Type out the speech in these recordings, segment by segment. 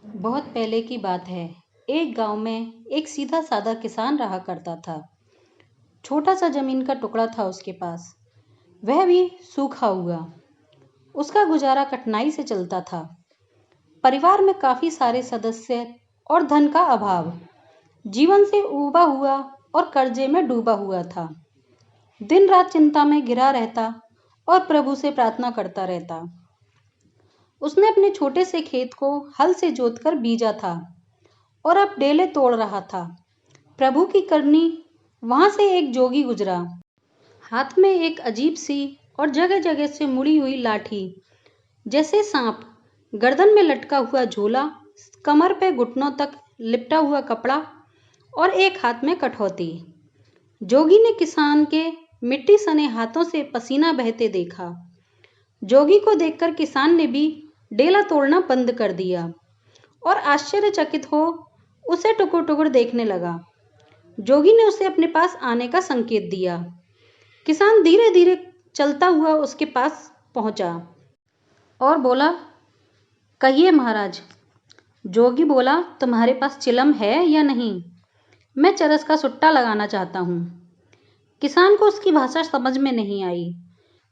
बहुत पहले की बात है। एक गांव में एक सीधा साधा किसान रहा करता था। छोटा सा जमीन का टुकड़ा था उसके पास, वह भी सूखा हुआ। उसका गुजारा कठिनाई से चलता था। परिवार में काफी सारे सदस्य और धन का अभाव। जीवन से ऊबा हुआ और कर्जे में डूबा हुआ था। दिन रात चिंता में घिरा रहता और प्रभु से प्रार्थना करता रहता। उसने अपने छोटे से खेत को हल से जोतकर बीजा था और अब डेले तोड़ रहा था। प्रभु की करनी वहां से एक जोगी गुजरा, हाथ में एक अजीब सी और जगह जगह से मुड़ी हुई लाठी जैसे सांप, गर्दन में लटका हुआ झोला, कमर पे घुटनों तक लिपटा हुआ कपड़ा और एक हाथ में कठौती। जोगी ने किसान के मिट्टी सने हाथों से पसीना बहते देखा। जोगी को देखकर किसान ने भी डेला तोड़ना बंद कर दिया और आश्चर्यचकित हो उसे टुकुर टुकुर देखने लगा। जोगी ने उसे अपने पास आने का संकेत दिया। किसान धीरे धीरे चलता हुआ उसके पास पहुंचा और बोला, कहिए महाराज। जोगी बोला, तुम्हारे पास चिलम है या नहीं? मैं चरस का सुट्टा लगाना चाहता हूँ। किसान को उसकी भाषा समझ में नहीं आई।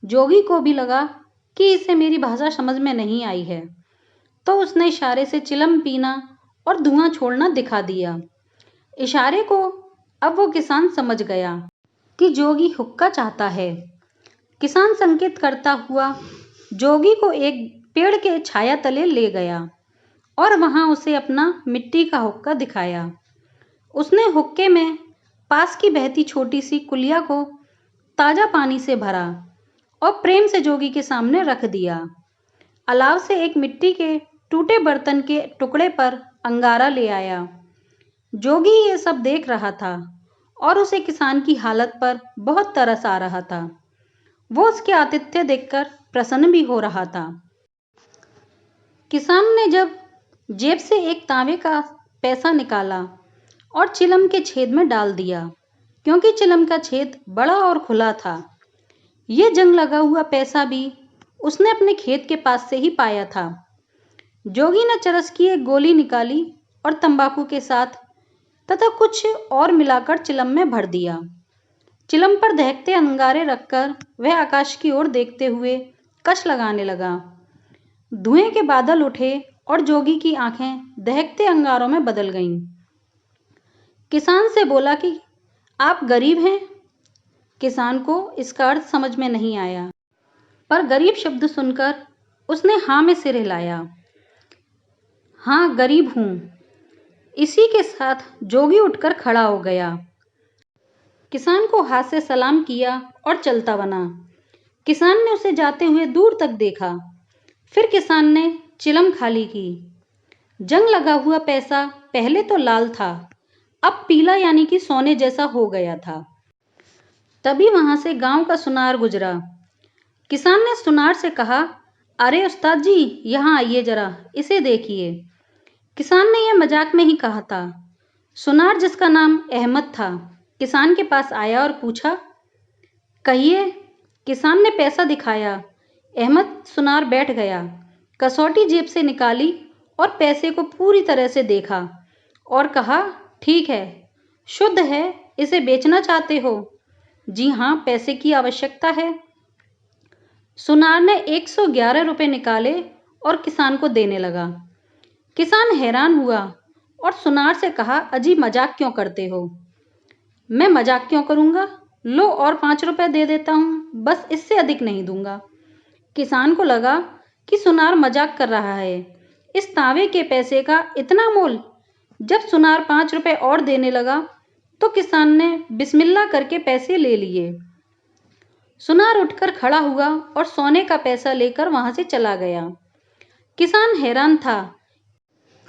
जोगी को भी लगा कि इसे मेरी भाषा समझ में नहीं आई है, तो उसने इशारे से चिलम पीना और धुआं छोड़ना दिखा दिया। इशारे को अब वो किसान समझ गया कि जोगी हुक्का चाहता है। किसान संकेत करता हुआ जोगी को एक पेड़ के छाया तले ले गया और वहां उसे अपना मिट्टी का हुक्का दिखाया। उसने हुक्के में पास की बहती छोटी सी कुलिया को ताजा पानी से भरा और प्रेम से जोगी के सामने रख दिया। अलाव से एक मिट्टी के टूटे बर्तन के टुकड़े पर अंगारा ले आया। जोगी ये सब देख रहा था और उसे किसान की हालत पर बहुत तरस आ रहा था। वो उसके आतिथ्य देखकर प्रसन्न भी हो रहा था। किसान ने जब जेब से एक तांबे का पैसा निकाला और चिलम के छेद में डाल दिया, क्योंकि चिलम का छेद बड़ा और खुला था। ये जंग लगा हुआ पैसा भी उसने अपने खेत के पास से ही पाया था। जोगी ने चरस की एक गोली निकाली और तंबाकू के साथ तथा कुछ और मिलाकर चिलम में भर दिया। चिलम पर दहकते अंगारे रखकर वह आकाश की ओर देखते हुए कश लगाने लगा। धुएं के बादल उठे और जोगी की आंखें दहकते अंगारों में बदल गईं। किसान से बोला कि आप गरीब हैं। किसान को इसका अर्थ समझ में नहीं आया, पर गरीब शब्द सुनकर उसने हाँ में सिर हिलाया। हाँ, गरीब हूं। इसी के साथ जोगी उठकर खड़ा हो गया, किसान को हाथ से सलाम किया और चलता बना। किसान ने उसे जाते हुए दूर तक देखा। फिर किसान ने चिलम खाली की। जंग लगा हुआ पैसा पहले तो लाल था, अब पीला यानी कि सोने जैसा हो गया था। तभी वहां से गांव का सुनार गुजरा। किसान ने सुनार से कहा, अरे उस्ताद जी, यहाँ आइए जरा, इसे देखिए। किसान ने यह मजाक में ही कहा था। सुनार, जिसका नाम अहमद था, किसान के पास आया और पूछा, कहिए। किसान ने पैसा दिखाया। अहमद सुनार बैठ गया, कसौटी जेब से निकाली और पैसे को पूरी तरह से देखा और कहा, ठीक है, शुद्ध है, इसे बेचना चाहते हो? जी हाँ, पैसे की आवश्यकता है। सुनार ने 111 रुपए निकाले और किसान को देने लगा। किसान हैरान हुआ और सुनार से कहा, अजी मजाक क्यों करते हो? मैं मजाक क्यों करूंगा? लो और 5 रुपए दे देता हूँ, बस इससे अधिक नहीं दूंगा। किसान को लगा कि सुनार मजाक कर रहा है। इस तांबे के पैसे का इतना मोल? जब सुनार 5 रुपए और देने लगा तो किसान ने बिस्मिल्लाह करके पैसे ले लिए। सुनार उठकर खड़ा हुआ और सोने का पैसा लेकर वहां से चला गया। किसान हैरान था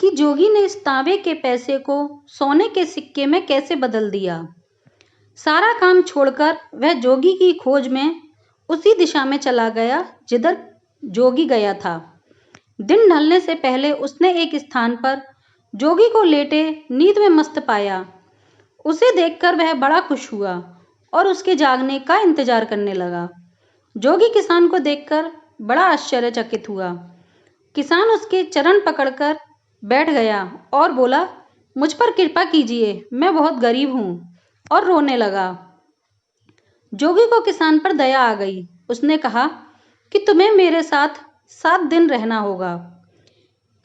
कि जोगी ने इस तांबे के पैसे को सोने के सिक्के में कैसे बदल दिया। सारा काम छोड़कर वह जोगी की खोज में उसी दिशा में चला गया जिधर जोगी गया था। दिन ढलने से पहले उसने एक स्थान पर जोगी को लेटे नींद में मस्त पाया। उसे देखकर वह बड़ा खुश हुआ और उसके जागने का इंतजार करने लगा। जोगी किसान को देखकर बड़ा आश्चर्यचकित हुआ। किसान उसके चरण पकड़कर बैठ गया और बोला, मुझ पर कृपा कीजिए, मैं बहुत गरीब हूँ, और रोने लगा। जोगी को किसान पर दया आ गई। उसने कहा कि तुम्हें मेरे साथ 7 दिन रहना होगा।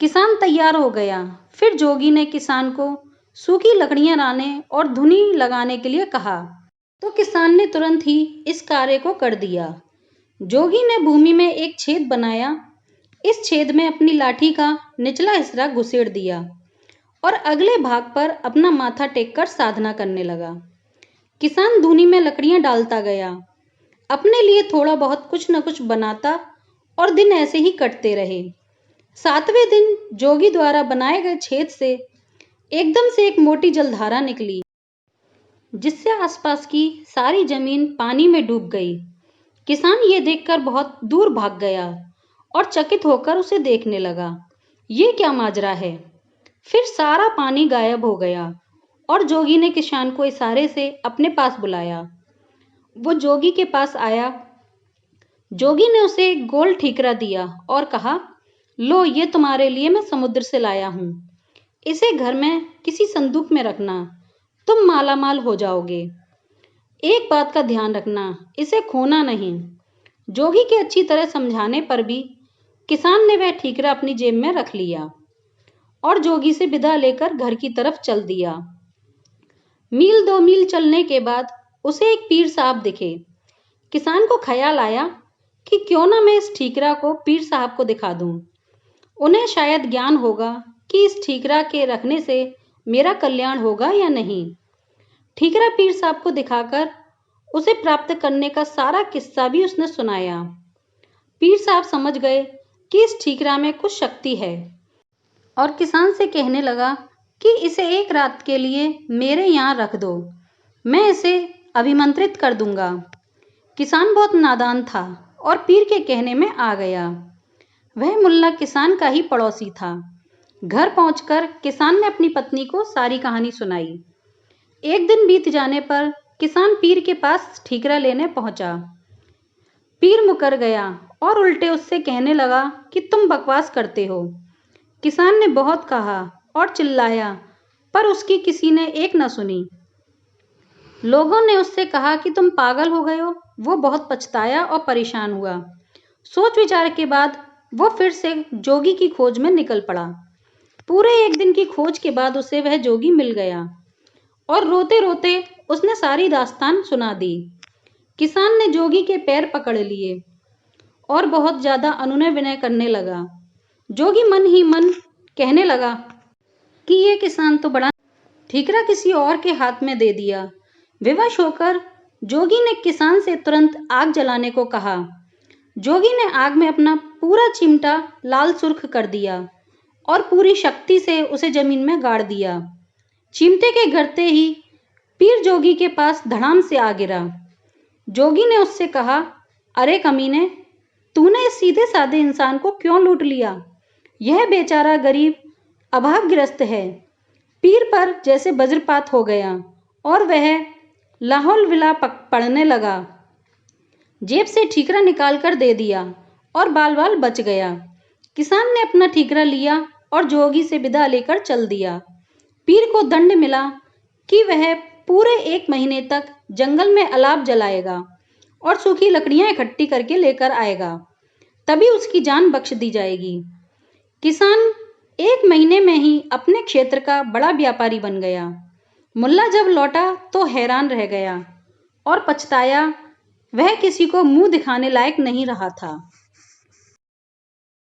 किसान तैयार हो गया। फिर जोगी ने किसान को सूखी लकड़ियां लाने और धुनी लगाने के लिए कहा, तो किसान ने तुरंत ही इस कार्य को कर दिया। जोगी ने भूमि में एक छेद बनाया। इस छेद में अपनी लाठी का निचला हिस्सा घुसेड़ दिया और अगले भाग पर अपना माथा टेककर साधना करने लगा। किसान धूनी में लकड़ियां डालता गया, अपने लिए थोड़ा बहुत कुछ न कुछ बनाता, और दिन ऐसे ही कटते रहे। 7वें दिन जोगी द्वारा बनाए गए छेद से एकदम से एक मोटी जलधारा निकली, जिससे आसपास की सारी जमीन पानी में डूब गई। किसान ये देखकर बहुत दूर भाग गया और चकित होकर उसे देखने लगा। ये क्या माजरा है? फिर सारा पानी गायब हो गया और जोगी ने किसान को इशारे से अपने पास बुलाया। वो जोगी के पास आया। जोगी ने उसे एक गोल ठीकरा दिया और कहा, लो, ये तुम्हारे लिए मैं समुद्र से लाया हूँ। इसे घर में किसी संदूक में रखना, तुम मालामाल हो जाओगे। एक बात का ध्यान रखना, इसे खोना नहीं। जोगी के अच्छी तरह समझाने पर भी किसान ने वह ठीकरा अपनी जेब में रख लिया और जोगी से विदा लेकर घर की तरफ चल दिया। मील 2 मील चलने के बाद उसे एक पीर साहब दिखे। किसान को ख्याल आया कि क्यों ना मैं इस ठीकरा को पीर साहब को दिखा दूं। उन्हें शायद ज्ञान होगा कि इस ठीकरा के रखने से मेरा कल्याण होगा या नहीं। ठीकरा पीर साहब को दिखाकर उसे प्राप्त करने का सारा किस्सा भी उसने सुनाया। पीर साहब समझ गए कि इस ठीकरा में कुछ शक्ति है और किसान से कहने लगा कि इसे एक रात के लिए मेरे यहाँ रख दो, मैं इसे अभिमंत्रित कर दूंगा। किसान बहुत नादान था और पीर के कहने में आ गया। वह मुल्ला किसान का ही पड़ोसी था। घर पहुंचकर किसान ने अपनी पत्नी को सारी कहानी सुनाई। एक दिन बीत जाने पर किसान पीर के पास ठीकरा लेने पहुंचा। पीर मुकर गया और उल्टे उससे कहने लगा कि तुम बकवास करते हो। किसान ने बहुत कहा और चिल्लाया, पर उसकी किसी ने एक न सुनी। लोगों ने उससे कहा कि तुम पागल हो गए हो। वो बहुत पछताया और परेशान हुआ। सोच विचार के बाद वो फिर से जोगी की खोज में निकल पड़ा। पूरे 1 दिन की खोज के बाद उसे वह जोगी मिल गया और रोते रोते उसने सारी दास्तान सुना दी। किसान ने जोगी के पैर पकड़ लिए और बहुत ज्यादा अनुनय विनय करने लगा। जोगी मन ही मन कहने लगा कि ये किसान तो बड़ा, ठीकरा किसी और के हाथ में दे दिया। विवश होकर जोगी ने किसान से तुरंत आग जलाने को कहा। जोगी ने आग में अपना पूरा चिमटा लाल सुर्ख कर दिया और पूरी शक्ति से उसे जमीन में गाड़ दिया। चिमटे के गिरते ही पीर जोगी के पास धड़ाम से आ गिरा। जोगी ने उससे कहा, अरे कमीने, तूने इस सीधे साधे इंसान को क्यों लूट लिया? यह बेचारा गरीब अभावग्रस्त है। पीर पर जैसे वज्रपात हो गया और वह लाहौल विला पड़ने लगा। जेब से ठीकरा निकालकर दे दिया और बाल बाल बच गया। किसान ने अपना ठीकरा लिया और जोगी से विदा लेकर चल दिया। पीर को दंड मिला कि वह पूरे 1 महीने तक जंगल में अलाव जलाएगा और सूखी लकड़ियां इकट्ठी करके लेकर आएगा, तभी उसकी जान बख्श दी जाएगी। किसान 1 महीने में ही अपने क्षेत्र का बड़ा व्यापारी बन गया। मुल्ला जब लौटा तो हैरान रह गया और पछताया। वह किसी को मुंह दिखाने लायक नहीं रहा था।